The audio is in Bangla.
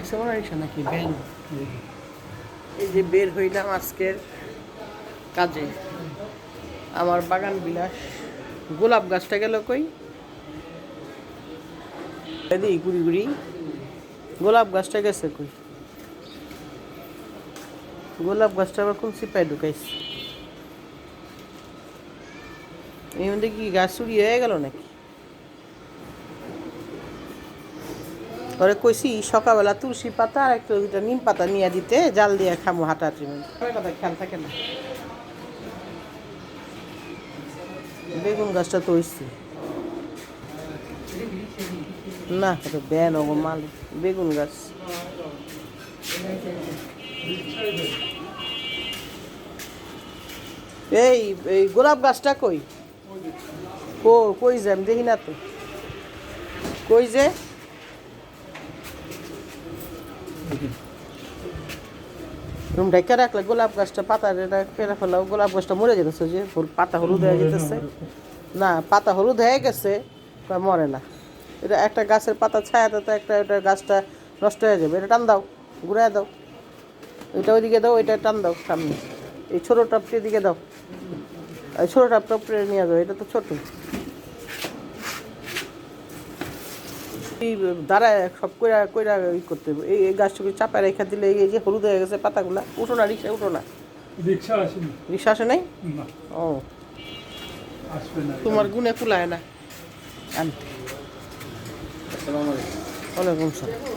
আইসা মনে হয় নাকি ব্যান। এই যে বের হইলাম আজকের কাজে, আমার বাগান বিলাস। গোলাপ গাছটা গেল কই? এদিকে ঘুরি ঘুরি, গোলাপ গাছটা গেছে কই? গোলাপ গাছটা আবার কোন সিপাই ঢুকাইছে? এই মধ্যে কি গাছ চুরি হয়ে গেল নাকি? পরে কইছি সকালবেলা তুলসী পাতা আর একটু দুটা নিম পাতা নিয়ে দিতে, জাল দিয়ে খামো হাঁটাহাঁটির মধ্যে। কথা খেয়াল থাকে না। বেগুন গাছটা তো হইছে না, এটা ব্যান ও মাল। বেগুন গাছ এই এই গোলাপ গাছটা কই? কই যে আমি দেখি না তো। কই যে রুম ঢাকা রাখলে গোলাপ গাছটা পাতা কেটে ফেলাও, গোলাপ গাছটা মরে যেতেছে, যে পাতা হলুদ হয়ে যেতেছে। না, পাতা হলুদ হয়ে গেছে, মরে না। এটা একটা গাছের পাতা ছায়াতে তো একটা এটা গাছটা নষ্ট হয়ে যাবে। এটা টান দাও, ঘুরাই দাও, এটা ওইদিকে দাও, এটা টান দাও সামনে। এই ছোটো টপটি এদিকে দাও, এই ছোটো টপটা উপরে নিয়ে যাও, এটা তো ছোটো। এই দাঁড়ায় সব কইরা কইরা ই করতে হবে। এই গাছটাকে চাপায় রেখা দিলে এই যে হলুদ হয়ে গেছে পাতাগুলা। উঠো না, রিক্সা উঠো না। রিক্সা আসেনি। রিক্সা আসে নাই? না, ও, আসবে না। তোমার গুণে কুলায় না আনতে। ওয়ালাইকুম আসসালাম।